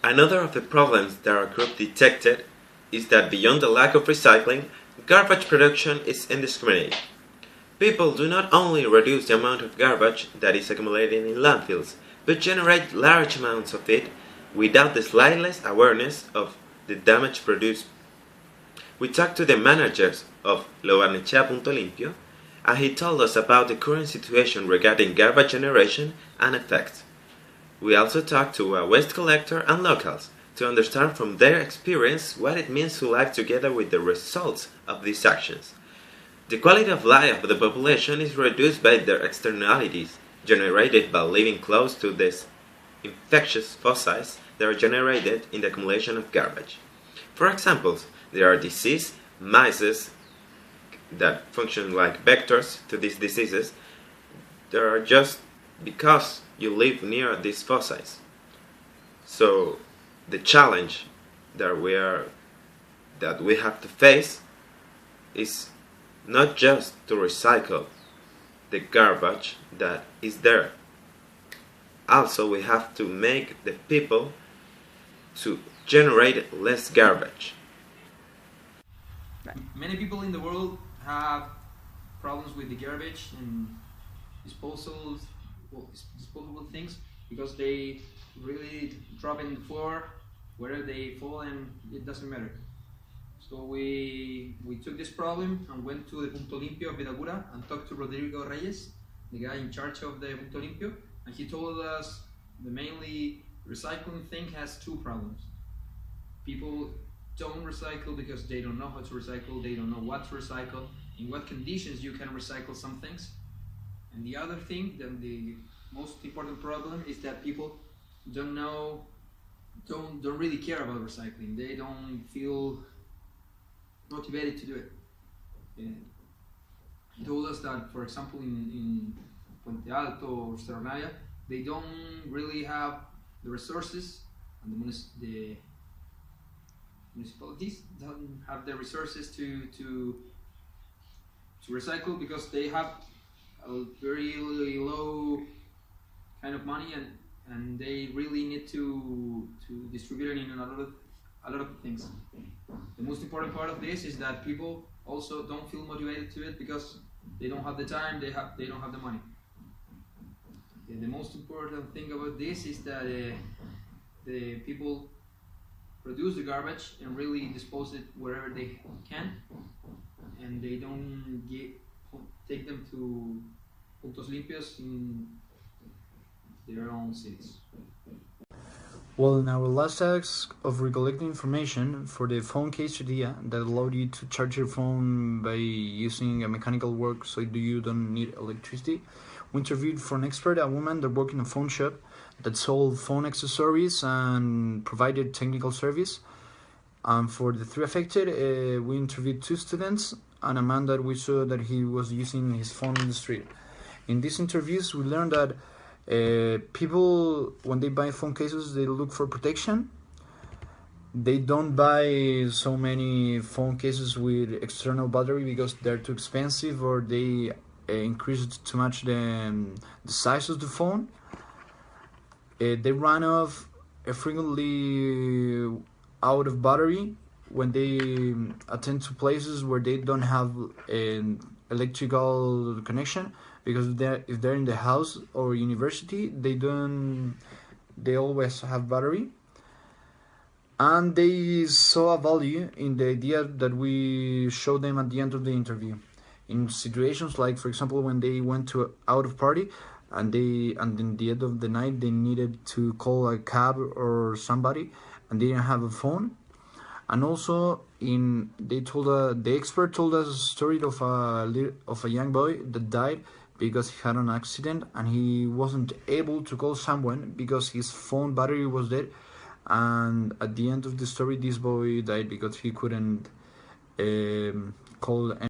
Another of the problems that our group detected is that beyond the lack of recycling, garbage production is indiscriminate. People do not only reduce the amount of garbage that is accumulated in landfills, but generate large amounts of it without the slightest awareness of the damage produced. We talked to the managers of Lo Barnechea Punto Limpio, and he told us about the current situation regarding garbage generation and effects. We also talked to a waste collector and locals to understand from their experience what it means to live together with the results of these actions. The quality of life of the population is reduced by their externalities generated by living close to these infectious fossils that are generated in the accumulation of garbage. For example, there are disease mice that function like vectors to these diseases. They are just because you live near these fossils. So the challenge that we have to face is not just to recycle the garbage that is there. Also, we have to make the people to generate less garbage. Many people in the world have problems with the garbage and disposable things because they really drop in the floor where they fall and it doesn't matter. So we took this problem and went to the Punto Limpio of Vitacura and talked to Rodrigo Reyes, the guy in charge of the Punto Limpio, and he told us the mainly recycling thing has two problems. People don't recycle because they don't know how to recycle, they don't know what to recycle, in what conditions you can recycle some things. And the other thing, then the most important problem, is that people don't really care about recycling. They don't feel motivated to do it. And he told us that, for example, in Puente Alto or Serranaya, they don't really have the resources, and the municipalities don't have the resources to recycle because they have a very low kind of money and they really need to distribute it in a lot of things. The most important part of this is that people also don't feel motivated to it because they don't have the time, they don't have the money. The most important thing about this is that the people produce the garbage and really dispose it wherever they can, and they don't take them to puntos limpios in their own cities. Well, in our last task of recollecting information for the phone case idea that allowed you to charge your phone by using a mechanical work so you don't need electricity, we interviewed for an expert a woman that worked in a phone shop that sold phone accessories and provided technical service. And for the three affected, we interviewed two students and a man that we saw that he was using his phone in the street. In these interviews, we learned that people, when they buy phone cases, they look for protection. They don't buy so many phone cases with external battery because they're too expensive or they increase too much the size of the phone. They run off frequently out of battery when they attend to places where they don't have an electrical connection, because if they're in the house or university, they always have battery. And they saw a value in the idea that we showed them at the end of the interview. In situations like, for example, when they went to out of party and in the end of the night they needed to call a cab or somebody and they didn't have a phone. And also the expert told us a story of a young boy that died because he had an accident and he wasn't able to call someone because his phone battery was dead. And at the end of the story, this boy died because he couldn't call